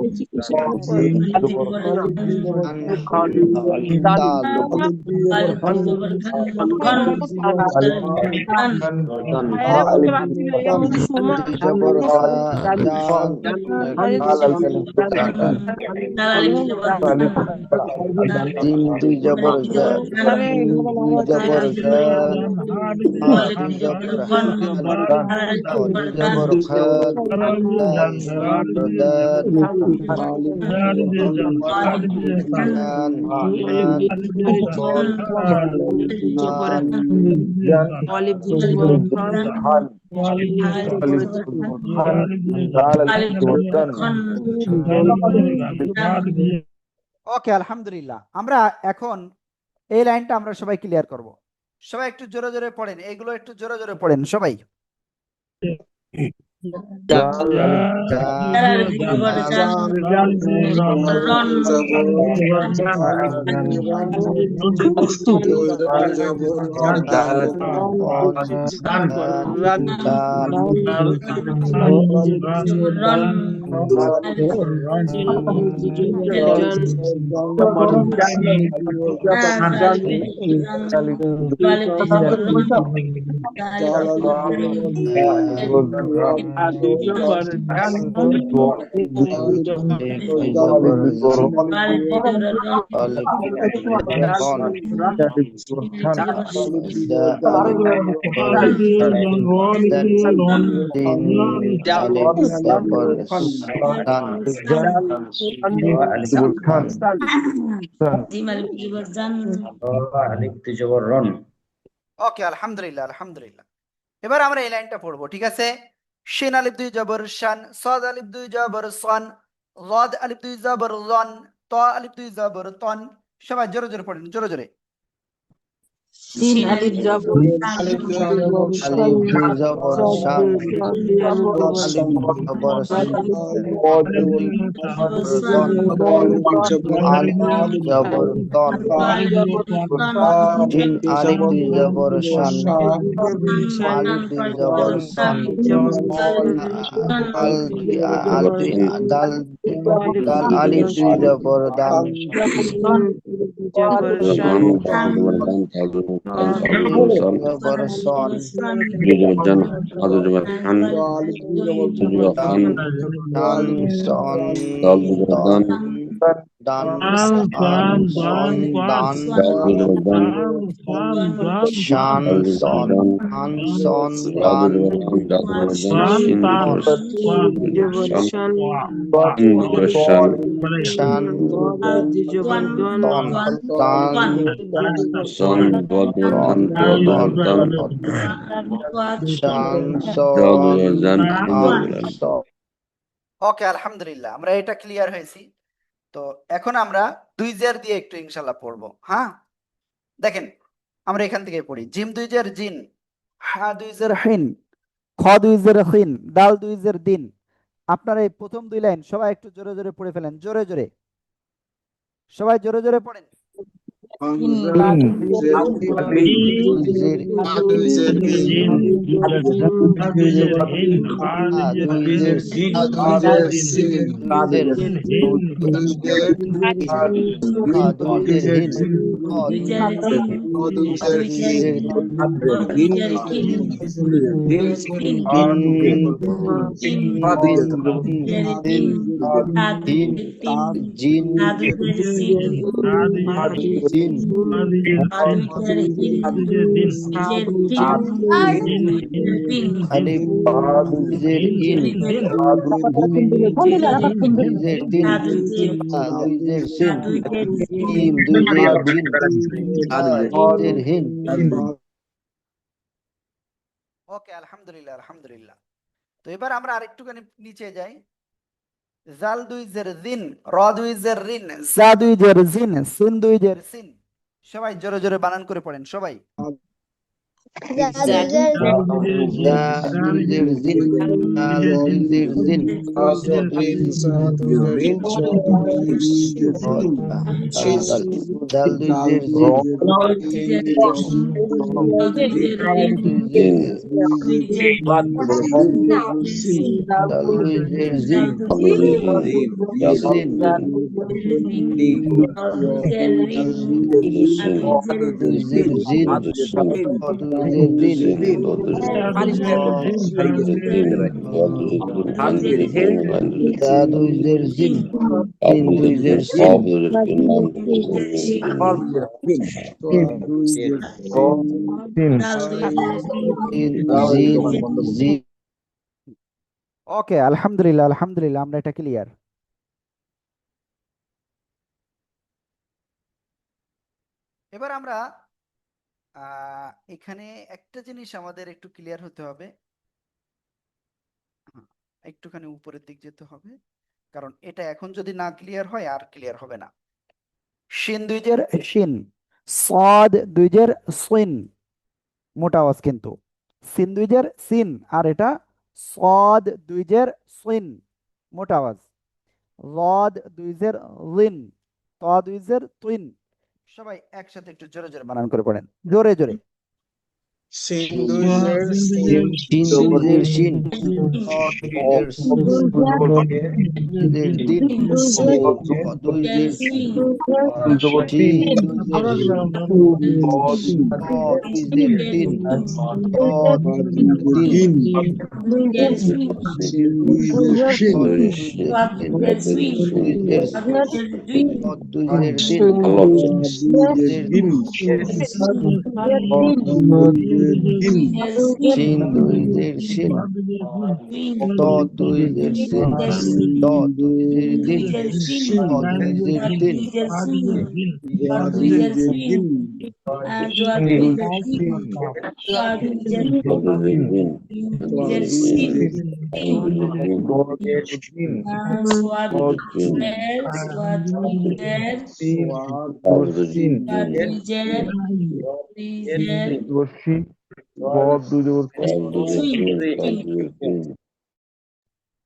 [SPEAKER 2] দুই জবর জিম দুই জবর দুই জবর দুই জবর দুই জবর
[SPEAKER 1] ওকে, আলহামদুলিল্লাহ। আমরা এখন এই লাইনটা আমরা সবাই ক্লিয়ার করব, সবাই একটু জোরে জোরে পড়েন, এইগুলো একটু জোরে জোরে পড়েন সবাই। ওকে, আলহামদুলিল্লাহ আলহামদুলিল্লাহ। এবার আমরা এই লাইনটা পড়বো, ঠিক আছে? শিন আলিফ দুই জবর শান, সাদ আলিফ দুই জবর সান, লাদ আলিফ দুই জবর লন, ত আলিফ দুই জবর তন। সবাই জোরে জোরে পড়েন, জোরে জোরে।
[SPEAKER 4] সিন আলিফ জবর
[SPEAKER 2] আলিফ দুই জবর শান, আলিফ জবর শান, তন, আলিফ জবর তন, জিন আলিফ দুই জবর শান, আলিফ দুই জবর শান, দাল আলিফ দুই জবর দান, জবর সন, ডান সন দন, ডান সন সন দান, শান সন আন সন দান, শান তন দান, শান সন আন সন। ওকে, আলহামদুলিল্লাহ, আমরা এটা ক্লিয়ার হয়েছি। তো এখন আমরা দুই জের দিয়ে একটু ইনশাল্লাহ পড়বো। হ্যাঁ, দেখেন আমরা এখান থেকে পড়ি। জিম দুই জের জিন, হা দুই জের হিন, খ দুই জের হিন, দাল দুই জের দিন। আপনারা এই প্রথম দুই লাইন সবাই একটু জোরে জোরে পড়ে ফেলেন, জোরে জোরে, সবাই জোরে জোরে পড়েন। ওকে, আলহামদুলিল্লাহ আলহামদুলিল্লাহ। তো এবার আমরা আরেকটুখানি নিচে যাই। জাল দুই জের জিন, র দুই জের রিন, জা দুই জের জিন, সিন দুই জের সিন। সবাই জোরে জোরে বানান করে পড়েন সবাই। ওকে, আলহামদুলিল্লাহ আলহামদুলিল্লাহ, আমরা এটা ক্লিয়ার। এবার আমরা এখানে একটা জিনিস আমাদের একটু ক্লিয়ার হতে হবে। একটুখানি উপরের দিক যেতে হবে, কারণ এটা এখন যদি না ক্লিয়ার হয় আর ক্লিয়ার হবে না। শিন দুই জের শিন, সাদ দুই জের সিন, মোটা আওয়াজ কিন্তু। সিন দুই জের সিন, আর এটা সাদ দুই জের সিন, মোটা আওয়াজ। লাদ দুই জের লিন, ত দুই জের তুইন। সবাই একসাথে একটু জোরে জোরে বানান করে পড়েন, জোরে জোরে। শিন দুই জের শিন দ দুই জের দিন দ দুই জের শিন দুই জের দুই জের দিন দ দিন দুই জের দুই জের দুই জের দিন শিন দুই জের শিন দ দুই জের শিন দ দুই জের দিন দ দুই জের দিন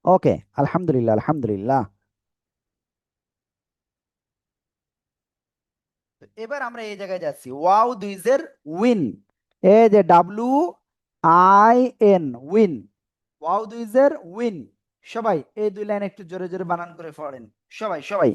[SPEAKER 1] ওকে, আলহামদুলিল্লাহ আলহামদুলিল্লাহ। এবার আমরা এই জায়গায় যাচ্ছি, ওয়াও দুইজের উইন, এই যে WIN উইন, ওয়াও দুইজের উইন। সবাই এই দুই লাইন একটু জোরে জোরে বানান করে পড়েন, সবাই সবাই।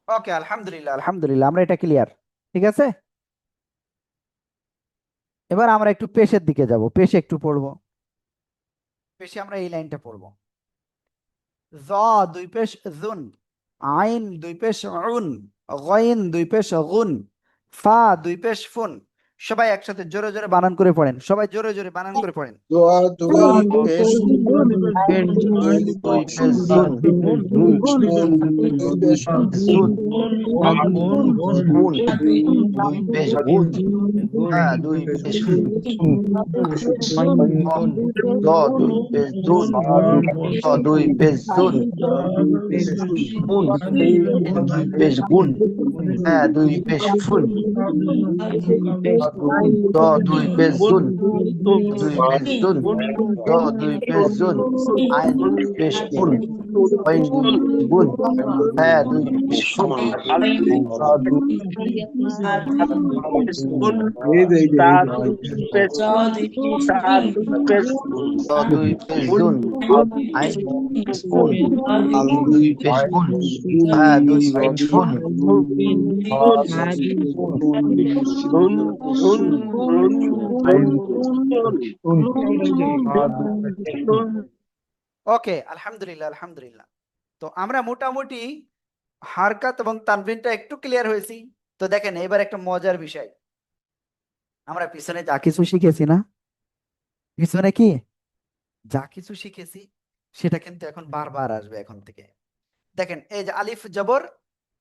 [SPEAKER 1] ওকে, আলহামদুলিল্লাহ আলহামদুলিল্লাহ, আমরা এটা ক্লিয়ার, ঠিক আছে। এবার আমরা একটু পেশের দিকে যাব, পেশে একটু পড়বো। পেশে আমরা এই লাইনটা পড়বো, জ দুই পেশ জুন, আইন দুই পেশ উন, গইন দুই পেশ গুন, ফা দুই পেশ ফুন। সবাই একসাথে জোরে জোরে বানান করে পড়েন, সবাই জোরে জোরে বানান করে পড়েন।
[SPEAKER 2] দুই পেশ জুন, দুই পেশ জুন, দ দুই পেশ জুন, আইন দুই পেশ ফুন, আইন দুই গুণ, হ্যাঁ দুই পেশ ফুন, দ দুই পেশ জুন, আইন ফুন, দুই পেশ ফুন, হ্যাঁ দুই পেশ ফুন,
[SPEAKER 1] ওকে, আলহামদুলিল্লাহ আলহামদুলিল্লাহ। তো আমরা মোটামুটি হারকাত এবং তানভিনটা একটু ক্লিয়ার হয়েছি। তো দেখেন এবার একটা মজার বিষয়, আমরা পিছনে যা কিছু শিখেছি না, পিছনে কি যা কিছু শিখেছি সেটা কিন্তু এখন বারবার আসবে এখন থেকে। দেখেন এই যে আলিফ জবর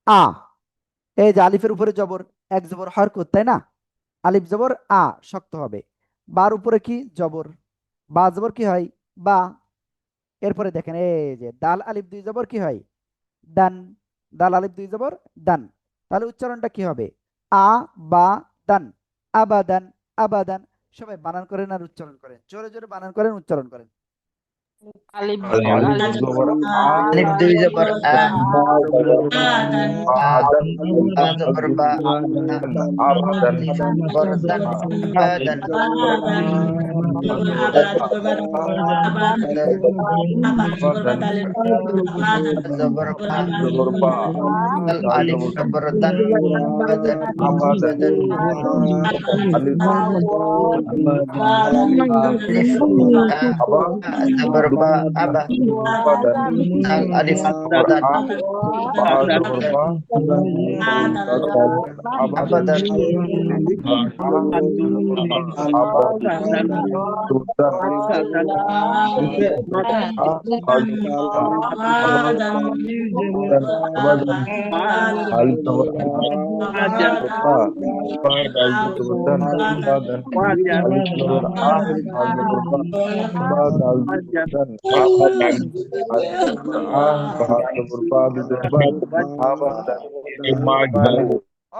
[SPEAKER 1] আ, এই যে আলিফের উপরে জবর, এক জবর হরকত, তাই না? আলিফ জবর আ শক্ত হবে, বার উপরে কি জবর, বা জবর কি হয় বা। এরপরে দেখেন এই যে দাল আলিফ দুই জবর কি হয় দান, দাল আলিফ দুই জবর দান। তাহলে উচ্চারণটা কি হবে আ বা দান, আবাদান আবাদান। সবাই বানান করেন আর উচ্চারণ করেন, জোরে জোরে বানান করেন, উচ্চারণ করেন।
[SPEAKER 4] আলিফ
[SPEAKER 2] আলিফ দুই জবর আ, বা জবর বা, জবর দান, আবাদান,
[SPEAKER 4] জবর আবা জবর বাদ আবাদ আবা জবর বাদ আলিফ আবাদান
[SPEAKER 2] जबर
[SPEAKER 4] জবর
[SPEAKER 2] बा
[SPEAKER 4] আবা
[SPEAKER 2] दल अलिफ जबर दन बदन बदन अलिफ जबर बा अबा दल अलिफ दन अबदन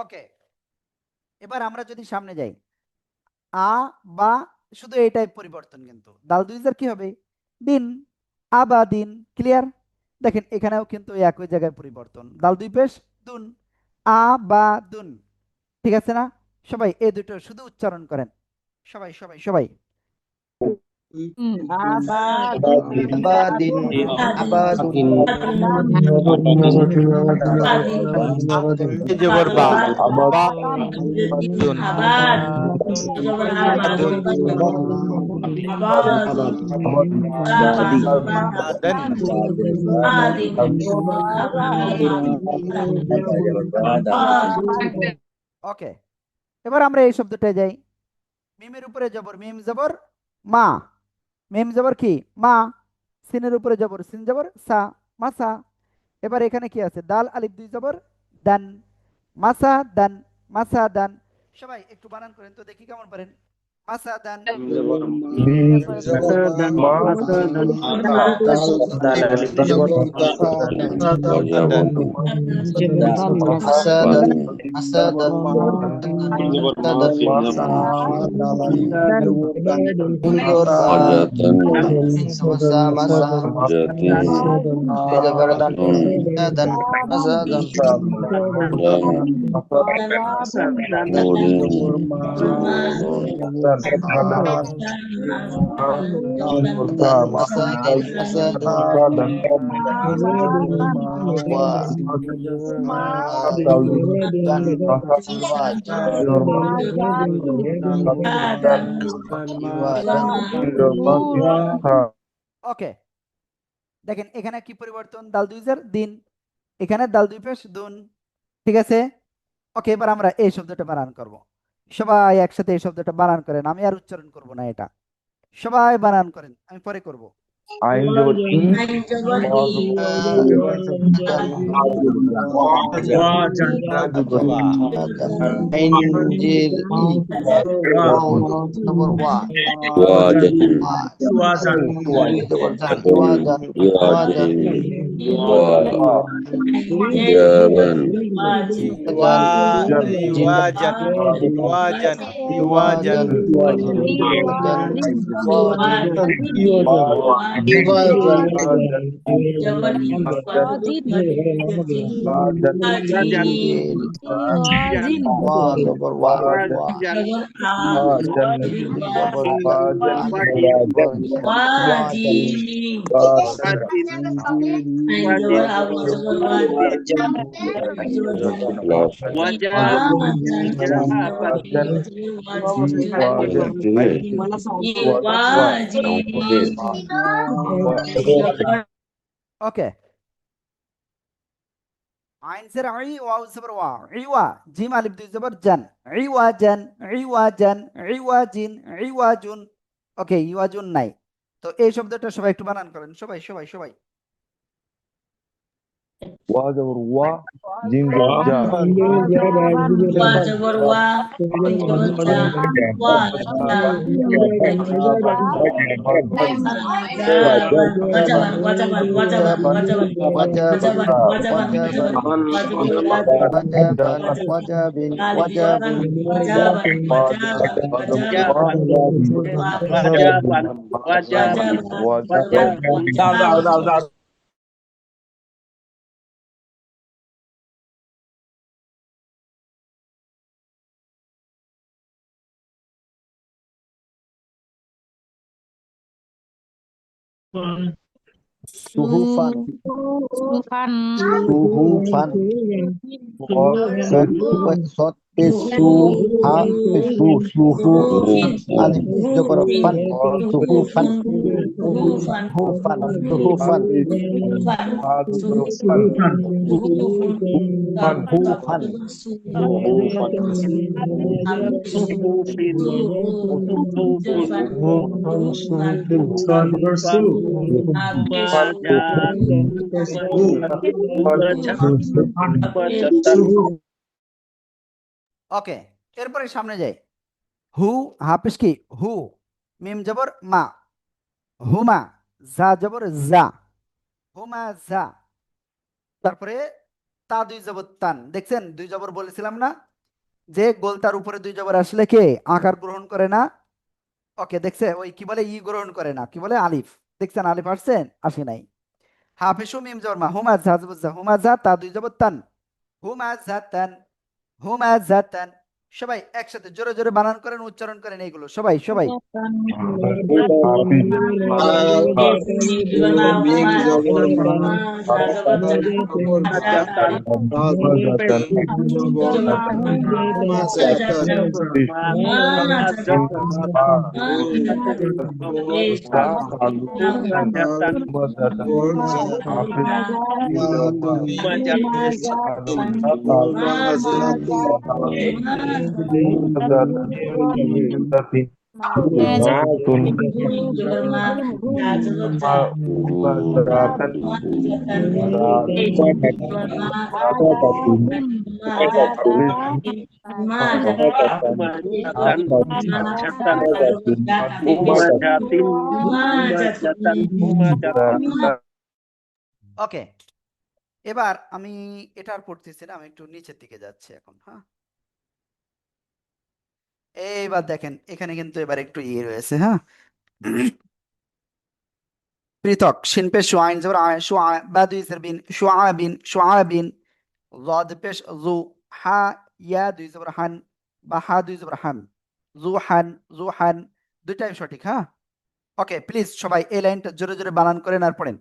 [SPEAKER 1] ওকে, এবার আমরা যদি সামনে যাই, আ বা শুধু এইটাই পরিবর্তন, কিন্তু দাল দুইজার কি হবে? দিন, আবা দিন। ক্লিয়ার? দেখেন এখানেও কিন্তু এই একই জায়গায় পরিবর্তন, দাল দুই পেশ দুন, আ বা দুন। ঠিক আছে না? সবাই এই দুটো শুধু উচ্চারণ করেন, সবাই সবাই সবাই।
[SPEAKER 2] अबादिन अबादुन
[SPEAKER 5] জবর বা বা দুন আদান
[SPEAKER 1] ওকে, এবার আমরা এই শব্দটায় যাই। মিমের উপরে জবর, মিম জবর মা, মিম জবর কি? মা। সিনের উপরে জবর, সিন জবর সা, মাসা। এবার এখানে কি আছে? দাল আলিফ দুই জবর দান, মাসা দান, মাসা দান। সবাই একটু বানান করেন তো দেখি কেমন পারেন। মাসা দান,
[SPEAKER 2] असादन असादन असादन इंदोर बा मसा मसा जबरदन असादन असादन असादन असादन वा dan iwaj iwajan
[SPEAKER 1] ওকে, দেখেন এখানে কি পরিবর্তন? দাল দুইজার দিন, এখানে দাল দুই পেশ দুন। ঠিক আছে? ওকে, এবার আমরা এই শব্দটা বানান করব। সবাই একসাথে এই শব্দটা বানান করেন, আমি আর উচ্চারণ করব না এটা। সবাই বানান করেন, আমি পরে করব।
[SPEAKER 7] আইন জবর in
[SPEAKER 2] ain jil i waw jabur wa
[SPEAKER 3] Wajan,
[SPEAKER 2] wa jabur dan iwajan iwajan
[SPEAKER 3] Jaban,
[SPEAKER 2] wajan jin
[SPEAKER 5] wajan wajan wajan
[SPEAKER 2] wajan wajan iwajan jil wa jabur wa wa jil jabur ba alif jabur wajan
[SPEAKER 1] ওকে, আইন জের I, wow জবর ওয়া, Ewa. Gym আলিফ দুই জবর জান, ইওয়াজান ইওয়াজান ইওয়াজিন ইওয়াজুন। ওকে, ইওয়াজুন নাই। তো এই শব্দটা সবাই একটু বানান করেন, সবাই সবাই সবাই।
[SPEAKER 7] ওয়া জবর ওয়া জিম জবর জা
[SPEAKER 2] wajabin wajabin
[SPEAKER 3] Wajan,
[SPEAKER 7] suhufan,
[SPEAKER 8] Sufan.
[SPEAKER 7] suhufan, sot pesu ha pesu suhu alif jabar fan suhufan hufan suhufan hufan
[SPEAKER 1] ওকে, এরপরে সামনে যাই। হু হাফিস কি হু, মিম জবর মা, হুমা, জা জবর জা, হুমা জা। তারপরে তা দুই জবর তান, দেখছেন দুই জবর বলেছিলাম না যে গোলতার উপরে দুই জবর আসলে কে আকার গ্রহণ করে না। ওকে, দেখছে ওই কি বলে ই গ্রহণ করে না, কি বলে আলিফ। দেখছেন আলিফ আসছেন আসে নাই। হাফিসু মিম জবর মা, হুমা জা জবর জা, হুমা জা তা দুই জবর তান, হুমা জা তান, হুমা জা তান। সবাই একসাথে জোরে জোরে বানান করেন, উচ্চারণ করেন এইগুলো সবাই সবাই। ওকে, এবার আমি এটা আর পড়তেছি না, আমি একটু নিচের দিকে যাচ্ছি এখন। হ্যাঁ, এইবার দেখেন এখানে কিন্তু এবার একটু ইয়ে রয়েছে। হ্যাঁ, পৃথক শিন পেশ শুআইন জবর আ শুআ বা দুই জের বিন শুআবিন শুআবিন, ضاد পেশ জু, হা ইয়া দুই জবর হান বা হা দুই জবর হান, জুহান জুহান, দুইটাই সঠিক। হ্যাঁ, ওকে, প্লিজ সবাই এই লাইনটা জোরে জোরে বানান করেন আর পড়েন।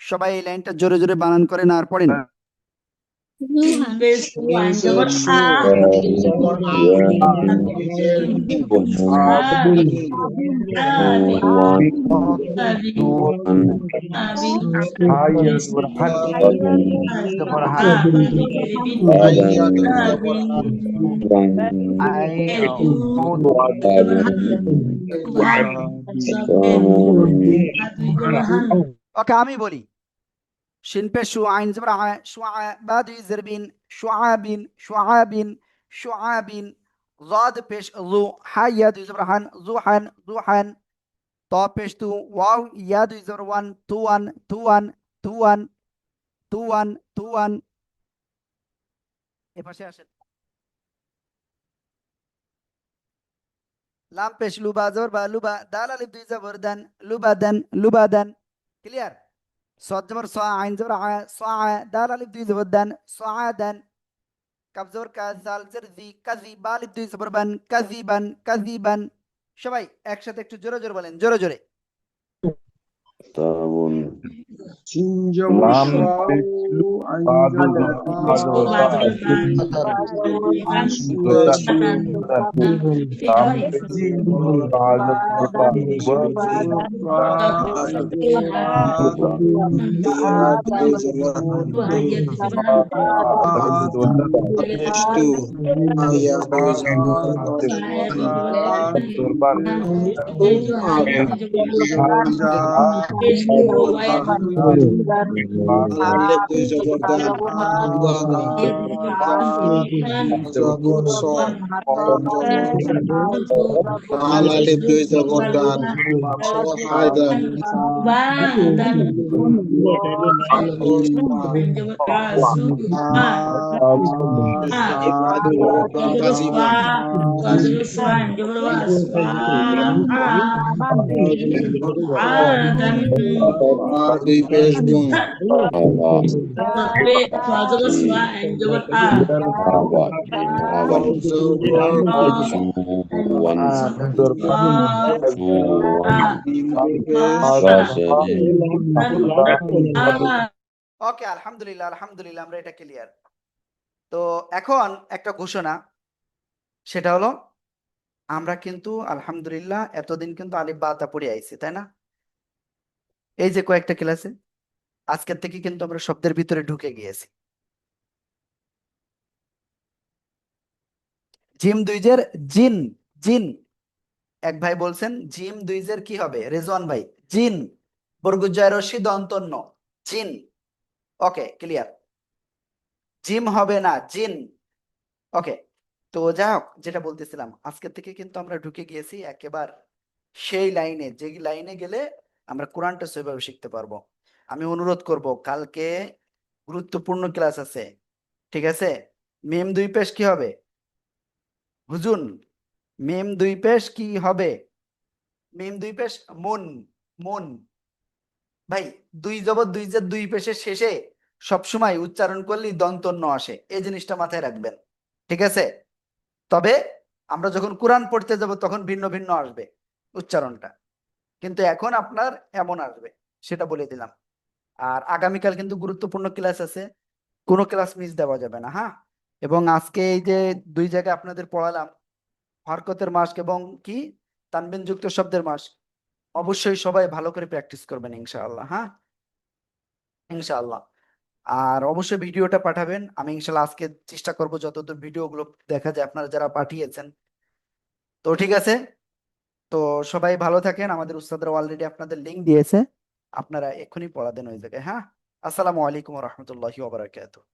[SPEAKER 1] সবাই এই লাইনটা জোরে জোরে বানান করেন আর পড়েন। ওকে, আমি বলি শিন পেশ শুআইন জবর আ শুআ বা দুই জের বিন শুআবিন শুআবিন শুআবিন, ضاد পেশ জু, হা ইয়া দুই জবর হান জুহান জুহান, ত পেশ তু, ওয়াও ইয়া দুই জবর ওয়ান তুয়ান তুয়ান তুয়ান তুয়ান তুয়ান। এপাশে আসেন। লাম পেশ লুবা জবর বা লুবা, দাল আলিফ দুই জবর দান লুবাদান লুবাদান। ক্লিয়ার? صاد جبر صا عين جبر ع صا دال الف দুই জবর দান صعادا, কাফ জবর কা জাল জের জি কাজি, বা আলিফ দুই জবর বান কাজিবান কাজিবান। সবাই একসাথে একটু জোরে জোরে বলেন, জোরে জোরে।
[SPEAKER 3] তাবুন
[SPEAKER 7] লাম পেশু আদু
[SPEAKER 4] Tapi Fazul Suan Jawan A.
[SPEAKER 3] Awat. Awat. Suwan. Suwan. Rasadin.
[SPEAKER 1] ওকে, আলহামদুলিল্লাহ আলহামদুলিল্লাহ, আমরা এটা ক্লিয়ার। তো এখন একটা ঘোষণা, সেটা হলো আমরা কিন্তু আলহামদুলিল্লাহ এতদিন কিন্তু আলিফ বা তা পড়ে আইছি, তাই না? এই যে কয়েকটা ক্লাসে আজকের থেকে কিন্তু আমরা শব্দের ভিতরে ঢুকে গিয়েছি। জিম দুইজের জিন, জিন। এক ভাই বলছেন জিম দুইজের কি হবে? রেজওয়ান ভাই, জিন, বর্গজয় রশ্মি দন্তন্য, জিন। ওকে, ক্লিয়ার। জিম হবে না, জিন। ওকে, তো যাই হোক, যেটা বলতেছিলাম, আজকের থেকে কিন্তু আমরা ঢুকে গিয়েছি একেবার সেই লাইনে, যে লাইনে গেলে আমরা কোরআনটা সেভাবে শিখতে পারবো। আমি অনুরোধ করব, কালকে গুরুত্বপূর্ণ ক্লাস আছে, ঠিক আছে? মিম দুই পেশ কি হবে? হুজুন, মিম দুই পেশ কি হবে? মিম দুই পেশ মুন, মুন। ভাই, দুই জবর দুই জের দুই পেশের শেষে সবসময় উচ্চারণ করলেই দন্তন্য আসে, এই জিনিসটা মাথায় রাখবেন, ঠিক আছে? তবে আমরা যখন কোরআন পড়তে যাব তখন ভিন্ন ভিন্ন আসবে উচ্চারণটা, কিন্তু এখন আপনার এমন আসবে, সেটা বলে দিলাম। আর আগামীকাল কিন্তু গুরুত্বপূর্ণ ক্লাস আছে, কোনো ক্লাস মিস দেওয়া যাবে না, হ্যাঁ? এবং আজকে এই যে দুই জায়গায় আপনাদের পড়ালাম, হরকতের মাস্ক এবং কি তানবিন যুক্ত শব্দের মাস্ক, অবশ্যই সবাই ভালো করে প্র্যাকটিস করবেন ইনশাআল্লাহ, হ্যাঁ, ইনশাআল্লাহ। আর অবশ্যই ভিডিওটা পাঠাবেন, আমি ইনশাআল্লাহ আজকে চেষ্টা করব যতদূর ভিডিওগুলো দেখা যায় আপনারা যারা পাঠিয়েছেন। তো ঠিক আছে, তো সবাই ভালো থাকেন, আমাদের উস্তাদরা অলরেডি আপনাদের লিংক দিয়েছে, আপনারা এক্ষুনি পড়া দেন ওই জায়গায়, হ্যাঁ? আসসালামু আলাইকুম ওয়া রাহমাতুল্লাহি ওয়া বারাকাতুহু।